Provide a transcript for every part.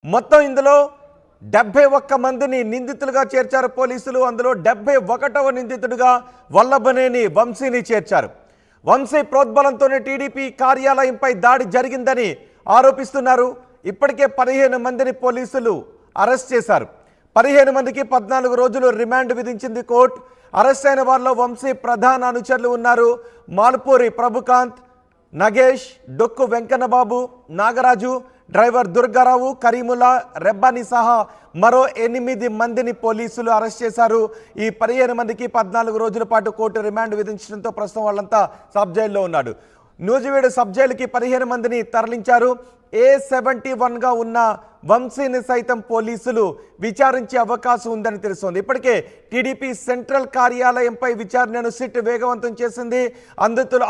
మొత్తం ఇందులో 71 మందిని నిందితులుగా చేర్చారు పోలీసులు. అందులో 71వ నిందితుడిగా వల్లభనేని వంశీని చేర్చారు. వంశీ ప్రోద్బలంతోనే టీడీపీ కార్యాలయంపై దాడి జరిగిందని ఆరోపిస్తున్నారు. ఇప్పటికే 15 మందిని పోలీసులు అరెస్ట్ చేశారు. 15 మందికి 14 రోజులు రిమాండ్ విధించింది కోర్టు. అరెస్ట్ అయిన వారిలో వంశీ ప్రధాన అనుచరులు ఉన్నారు. మాల్పూరి ప్రభుకాంత్, నగేష్, డొక్కు వెంకన్నబాబు, నాగరాజు, డ్రైవర్ దుర్గారావు, కరీముల్లా, రెబ్బాని సహా మరో 8 మందిని పోలీసులు అరెస్ట్ చేశారు. ఈ 15 మందికి 14 రోజుల పాటు కోర్టు రిమాండ్ విధించడంతో ప్రస్తుతం వాళ్ళంతా సబ్ జైల్లో ఉన్నాడు. నూజివీడు సబ్ జైలుకి 15 మందిని తరలించారు. A71గా ఉన్న వంశీని సైతం పోలీసులు విచారించే అవకాశం ఉందని తెలుస్తోంది. ఇప్పటికే టీడీపీ సెంట్రల్ కార్యాలయంపై విచారణను సిట్ వేగవంతం చేసింది.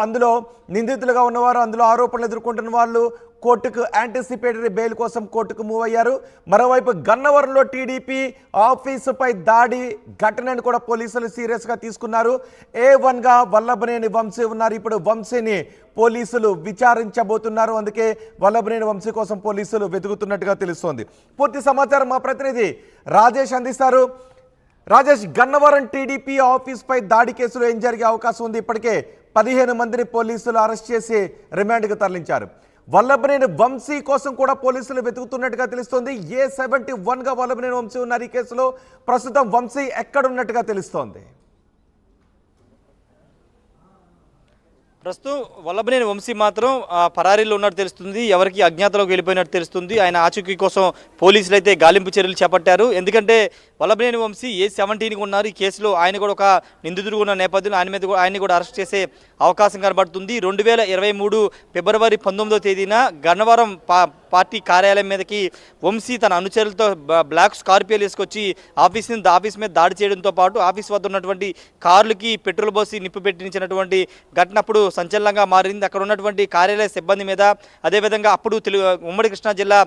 అందులో నిందితులుగా ఉన్నవారు, అందులో ఆరోపణలు ఎదుర్కొంటున్న వాళ్ళు కోర్టుకు యాంటిసిపేటరీ బెయిల్ కోసం కోర్టుకు మూవ్ అయ్యారు. మరోవైపు గన్నవరంలో టీడీపీ ఆఫీసుపై దాడి ఘటనను కూడా పోలీసులు సీరియస్గా తీసుకున్నారు. A1గా వల్లభనేని వంశీ ఉన్నారు. ఇప్పుడు వంశీని పోలీసులు విచారించబోతున్నారు. అందుకే వల్లభనేని వంశీ కోసం పోలీసులు వెతుకుతున్నట్టుగా తెలుస్తోంది. పూర్తి సమాచారం మా ప్రతినిధి రాజేష్ అందిస్తారు. రాజేష్, గన్నవరం టీడీపీ ఆఫీస్పై దాడి కేసులో ఏం జరిగే అవకాశం ఉంది? ఇప్పటికే 15 మందిని పోలీసులు అరెస్ట్ చేసి రిమాండ్కు తరలించారు. వల్లభనేని వంశీ కోసం కూడా పోలీసులు వెతుకుతున్నట్టుగా తెలుస్తోంది. A71గా వల్లభనేని వంశీ ఉన్నారు. ఈ కేసులో ప్రస్తుతం వంశీ ఎక్కడున్నట్టుగా తెలుస్తోంది? ప్రస్తుతం వల్లభనేని వంశీ మాత్రం పరారీలో ఉన్నట్టు తెలుస్తుంది. ఎవరికి అజ్ఞాతలోకి వెళ్ళిపోయినట్టు తెలుస్తుంది. ఆయన ఆచూకీ కోసం పోలీసులు అయితే గాలింపు చర్యలు చేపట్టారు. ఎందుకంటే వల్లభనేని వంశీ A17కి ఉన్నారు. ఈ కేసులో ఆయన కూడా ఒక నిందితుడు ఉన్న నేపథ్యంలో ఆయన్ని కూడా అరెస్ట్ చేసే అవకాశం కనబడుతుంది. 2023 ఫిబ్రవరి 19వ తేదీన గన్నవరం పార్టీ కార్యాలయం మీదకి వంశీ తన అనుచరులతో బ్లాక్ స్కార్పియోలు వేసుకొచ్చి ఆఫీస్ మీద దాడి చేయడంతో పాటు ఆఫీస్ వద్ద ఉన్నటువంటి కార్లకి పెట్రోల్ పోసి నిప్పు పెట్టించినటువంటి ఘటన అప్పుడు సంచలనంగా మారింది. అక్కడ ఉన్నటువంటి కార్యాలయ సిబ్బంది మీద, అదేవిధంగా అప్పుడు ఉమ్మడి కృష్ణా జిల్లా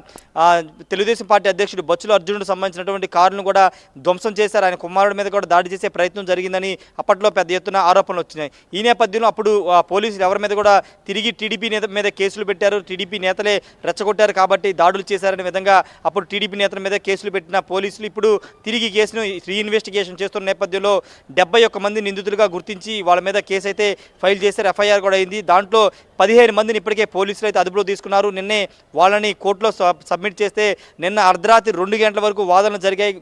తెలుగుదేశం పార్టీ అధ్యక్షుడు బొచ్చుల అర్జునుడు సంబంధించినటువంటి కారును కూడా ధ్వంసం చేశారు. ఆయన కుమారుడి మీద కూడా దాడి చేసే ప్రయత్నం జరిగిందని అప్పట్లో పెద్ద ఎత్తున ఆరోపణలు వచ్చినాయి. ఈ నేపథ్యంలో అప్పుడు పోలీసులు ఎవరి మీద కూడా తిరిగి టీడీపీ నేత మీద కేసులు పెట్టారు. టీడీపీ నేతలే రెచ్చగొట్టారు కాబట్టి దాడులు చేశారనే విధంగా అప్పుడు టీడీపీ నేతల మీద కేసులు పెట్టిన పోలీసులు ఇప్పుడు తిరిగి కేసును రీఇన్వెస్టిగేషన్ చేస్తున్న నేపథ్యంలో 71 మంది నిందితులుగా గుర్తించి వాళ్ళ మీద కేసు అయితే ఫైల్ చేశారు. ఎఫ్ఐఆర్ కూడా అయింది. దాంట్లో 15 మందిని ఇప్పటికే పోలీసులు అయితే అదుపులో తీసుకున్నారు. నిన్నే వాళ్ళని కోర్టులో సబ్మిట్ చేస్తే నిన్న అర్ధరాత్రి 2 గంటల వరకు వాదనలు జరిగాయి.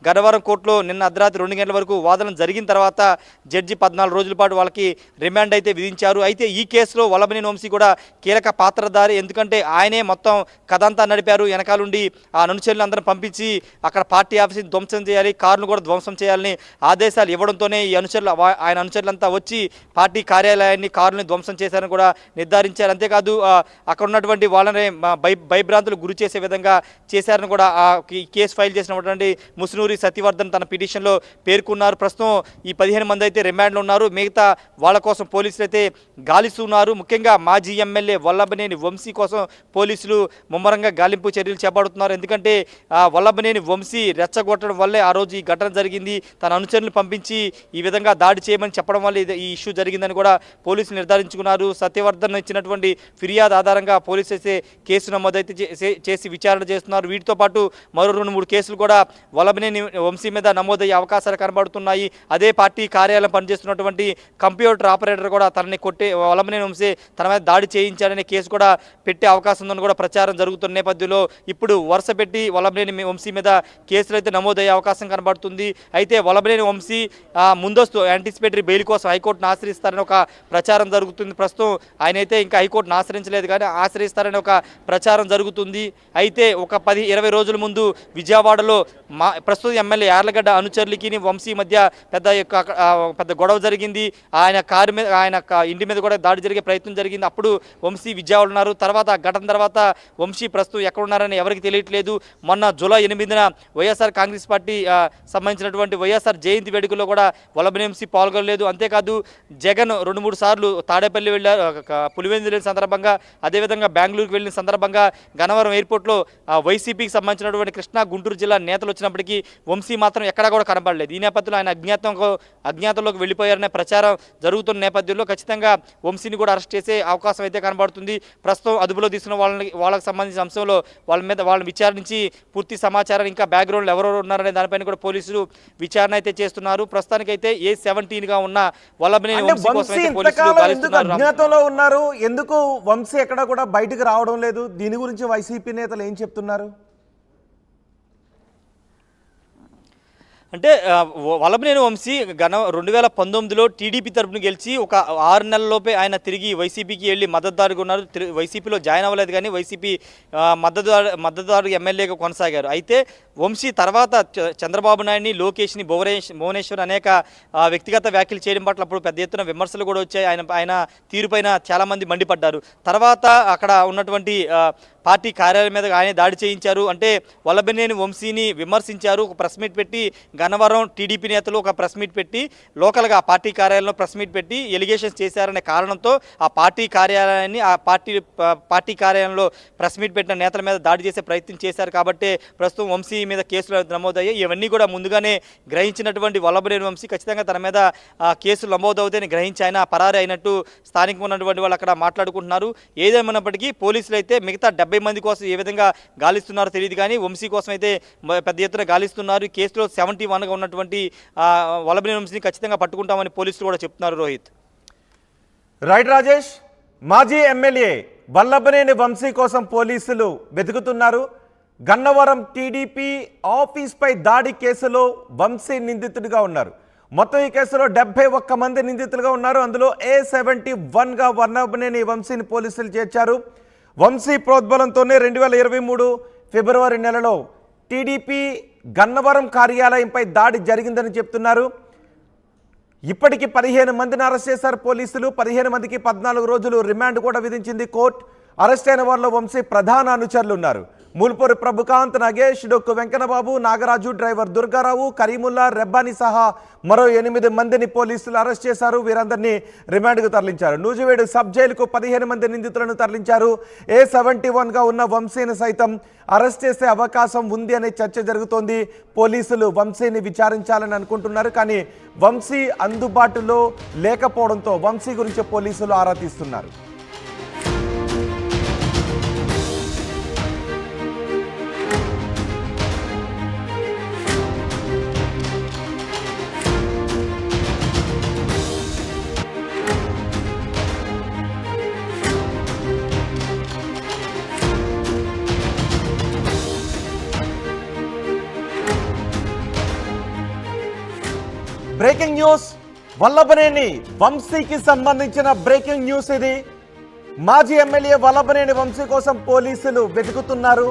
గన్నవరం కోర్టులో నిన్న అర్ధరాత్రి 2 గంటల వరకు వాదనలు జరిగిన తర్వాత జడ్జి 14 రోజుల పాటు వాళ్ళకి రిమాండ్ అయితే విధించారు. అయితే ఈ కేసులో వల్లభనేని వంశీ కూడా కీలక పాత్రధారి. ఎందుకంటే ఆయనే మొత్తం కథంతా నడిపారు. వెనకాలండి ఆ అనుచరులు అందరం పంపించి అక్కడ పార్టీ ఆఫీస్ని ధ్వంసం చేయాలి, కారును కూడా ధ్వంసం చేయాలని ఆదేశాలు ఇవ్వడంతోనే ఆయన అనుచరులంతా వచ్చి పార్టీ కార్యాలయాన్ని, కారుని ధ్వంసం చేశారని కూడా నిర్ధారించారు. అంతేకాదు అక్కడ ఉన్నటువంటి వాళ్ళని భయభ్రాంతులు గురి చేసే విధంగా చేశారని కూడా ఈ కేసు ఫైల్ చేసినటువంటి ముసునూరి సత్యవర్ధన్ తన పిటిషన్లో పేర్కొన్నారు. ప్రస్తుతం ఈ 15 మంది అయితే రిమాండ్లో ఉన్నారు. మిగతా వాళ్ళ కోసం పోలీసులు అయితే గాలిస్తున్నారు. ముఖ్యంగా మాజీ ఎమ్మెల్యే వల్లభనేని వంశీ కోసం పోలీసులు ముమ్మరంగా గాలింపు చర్యలు చేపడుతున్నారు. ఎందుకంటే వల్లభనేని వంశీ రెచ్చగొట్టడం వల్లే ఆ రోజు ఈ ఘటన జరిగింది. తన అనుచరులను పంపించి ఈ విధంగా దాడి చేయమని చెప్పడం వల్ల ఈ ఇష్యూ జరిగిందని కూడా పోలీసులు నిర్ధారించుకున్నారు. సత్యవర్ధన్ ఇచ్చినటువంటి ఫిర్యాదు ఆధారంగా పోలీసులు అయితే కేసు నమోదైతే చేసి విచారణ చేస్తున్నారు. వీటితో పాటు మరో 2-3 కేసులు కూడా వల్లభనేని వంశీ మీద నమోదయ్యే అవకాశాలు కనబడుతున్నాయి. అదే పార్టీ కార్యాలయం పనిచేస్తున్నటువంటి కంప్యూటర్ ఆపరేటర్ కూడా తనని వల్లభనేని వంశీ తన మీద దాడి చేయించాడనే కేసు కూడా పెట్టే అవకాశం ఉందని కూడా ప్రచారం జరుగుతున్న నేపథ్యంలో ఇప్పుడు వరుస పెట్టి వల్లభనేని వంశీ మీద కేసులు అయితే నమోదయ్యే అవకాశం కనబడుతుంది. అయితే వల్లభనేని వంశీ ముందస్తు యాంటిసిపేటరీ బెయిల్ కోసం హైకోర్టును ఆశ్రయిస్తారని ఒక ప్రచారం జరుగుతుంది. ప్రస్తుతం ఆయన అయితే ఇంకా హైకోర్టును ఆశ్రయించలేదు, కానీ ఆశ్రయిస్తారని ఒక ప్రచారం జరుగుతుంది. అయితే ఒక 10-20 రోజుల ముందు విజయవాడలో ప్రస్తుత ఎమ్మెల్యే యార్లగడ్డ అనుచరులకి వంశీ మధ్య పెద్ద గొడవ జరిగింది. ఆయన కారు మీద, ఆయన ఇంటి మీద కూడా దాడి జరిగే ప్రయత్నం జరిగింది. అప్పుడు వంశీ విజయవాడ ఉన్నారు. తర్వాత ఘటన తర్వాత వంశీ ప్రస్తుతం ఎక్కడున్నారని ఎవరికి తెలియట్లేదు. మొన్న జూలై 8న వైఎస్ఆర్ కాంగ్రెస్ పార్టీ సంబంధించినటువంటి వైఎస్ఆర్ జయంతి వేడుకలో కూడా వల్లభనేని వంశీ పాల్గొనలేదు. అంతేకాదు జగన్ 2-3 సార్లు తాడేపల్లి వెళ్ళారు, పులివెందులు వెళ్ళిన సందర్భంగా, అదేవిధంగా బెంగళూరుకు వెళ్ళిన సందర్భంగా గన్నవరం ఎయిర్పోర్ట్లో వైసీపీకి సంబంధించినటువంటి కృష్ణా గుంటూరు జిల్లా నేతలు వచ్చినప్పటికీ వంశీ మాత్రం ఎక్కడా కూడా కనబడలేదు. ఈ నేపథ్యంలో ఆయన అజ్ఞాతంలోకి వెళ్ళిపోయారనే ప్రచారం జరుగుతున్న నేపథ్యంలో ఖచ్చితంగా వంశీని కూడా అరెస్ట్ చేసే అవకాశం అయితే కనబడుతుంది. ప్రస్తుతం అదుపులో తీసుకున్న వాళ్ళకి సంబంధించిన అంశంలో వాళ్ళని విచారించి పూర్తి సమాచారం ఇంకా బ్యాక్గ్రౌండ్లో ఎవరెవరు ఉన్నారనే దానిపైన కూడా పోలీసులు విచారణ అయితే చేస్తున్నారు. ప్రస్తుతానికైతే A17గా ఉన్న వల్లభనేని అంటే వంశీ కోసం వంశీ అయితే పోలీసులు ఇంతకాలం ఎందుకు గాలిస్తున్నారు. అజ్ఞాతంలో ఉన్నారు? ఎందుకు వంశీ ఎక్కడ కూడా బయటకు రావడం లేదు? దీని గురించి వైసీపీ నేతలు ఏం చెప్తున్నారు? అంటే వల్లభనేని వంశీ 2019లో టీడీపీ తరపున గెలిచి ఒక 6 నెలల్లోపే ఆయన తిరిగి వైసీపీకి వెళ్ళి మద్దతుదారుగా ఉన్నారు. వైసీపీలో జాయిన్ అవ్వలేదు, కానీ వైసీపీ మద్దతుదారు ఎమ్మెల్యేగా కొనసాగారు. అయితే వంశీ తర్వాత చంద్రబాబు నాయుడిని, లోకేష్ని, భువనేశ్వర్ అనేక వ్యక్తిగత వ్యాఖ్యలు చేయడం పట్ల అప్పుడు పెద్ద ఎత్తున విమర్శలు కూడా వచ్చాయి. ఆయన తీరుపైన చాలామంది మండిపడ్డారు. తర్వాత అక్కడ ఉన్నటువంటి పార్టీ కార్యాలయం మీద ఆయన దాడి చేయించారు. అంటే వల్లభనేని వంశీని విమర్శించారు. ఒక ప్రెస్ మీట్ పెట్టి గన్నవరం టీడీపీ నేతలు ఒక ప్రెస్ మీట్ పెట్టి లోకల్గా ఆ పార్టీ కార్యాలయంలో ప్రెస్ మీట్ పెట్టి ఎలిగేషన్స్ చేశారనే కారణంతో ఆ పార్టీ కార్యాలయాన్ని పార్టీ కార్యాలయంలో ప్రెస్ మీట్ పెట్టిన నేతల మీద దాడి చేసే ప్రయత్నం చేశారు. కాబట్టి ప్రస్తుతం వంశీ మీద కేసులు నమోదయ్యాయి. ఇవన్నీ కూడా ముందుగానే గ్రహించినటువంటి వల్లభనేని వంశీ ఖచ్చితంగా తన మీద కేసులు నమోదవుతాయని గ్రహించి ఆయన పరారీ అయినట్టు స్థానికంగా ఉన్నటువంటి వాళ్ళు అక్కడ మాట్లాడుకుంటున్నారు. ఏదేమైనప్పటికీ పోలీసులు అయితే మిగతా 70 మంది కోసం ఏ విధంగా గాలిస్తున్నారో తెలియదు, కానీ వంశీ కోసం అయితే పెద్ద ఎత్తున గాలిస్తున్నారు. ఈ కేసులో 71గా ఉన్నటువంటి వల్లభనేని వంశీని ఖచ్చితంగా పట్టుకుంటామని పోలీసులు కూడా చెప్తున్నారు. రోహిత్. రైట్ రాజేష్, మాజీ ఎమ్మెల్యే వల్లభనేని వంశీ కోసం పోలీసులు వెతుకుతున్నారు. గన్నవరం టీడీపీ ఆఫీస్పై దాడి కేసులో వంశీ నిందితుడిగా ఉన్నారు. మొత్తం ఈ కేసులో 71 మంది నిందితులుగా ఉన్నారు. అందులో A71గా వల్లభనేని వంశీని పోలీసులు చేర్చారు. వంశీ ప్రోద్బలంతోనే 2023 ఫిబ్రవరి నెలలో టీడీపీ గన్నవరం కార్యాలయంపై దాడి జరిగిందని చెప్తున్నారు. ఇప్పటికి 15 మందిని అరెస్ట్ చేశారు పోలీసులు. 15 మందికి 14 రోజులు రిమాండ్ కూడా విధించింది కోర్టు. అరెస్ట్ అయిన వారిలో వంశీ ప్రధాన అనుచరులు ఉన్నారు. మూల్పూరి ప్రభుకాంత్, నగేష్, డొక్కు వెంకన్నబాబు, నాగరాజు, డ్రైవర్ దుర్గారావు, కరీముల్లా, రెబ్బాని సహా మరో 8 మందిని పోలీసులు అరెస్ట్ చేశారు. వీరందరినీ రిమాండ్కు తరలించారు. నూజివేడు సబ్ జైలుకు 15 మంది నిందితులను తరలించారు. A71గా ఉన్న వంశీని సైతం అరెస్ట్ చేసే అవకాశం ఉంది అనే చర్చ జరుగుతోంది. పోలీసులు వంశీని విచారించాలని అనుకుంటున్నారు, కానీ వంశీ అందుబాటులో లేకపోవడంతో వంశీ గురించి పోలీసులు ఆరా తీస్తున్నారు. బ్రేకింగ్ న్యూస్, వల్లభనేని వంశీకి సంబంధించిన బ్రేకింగ్ న్యూస్ ఇది. మాజీ ఎమ్మెల్యే వల్లభనేని వంశీ కోసం పోలీసులు వెతుకుతున్నారు.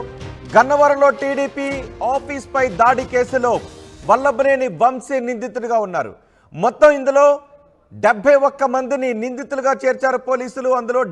గన్నవరంలో టీడీపీ ఆఫీస్పై దాడి కేసులో వల్లభనేని వంశీ నిందితుడిగా ఉన్నారు. మొత్తం ఇందులో 71 మందిని నిందితులుగా చేర్చారు పోలీసులు. అందులో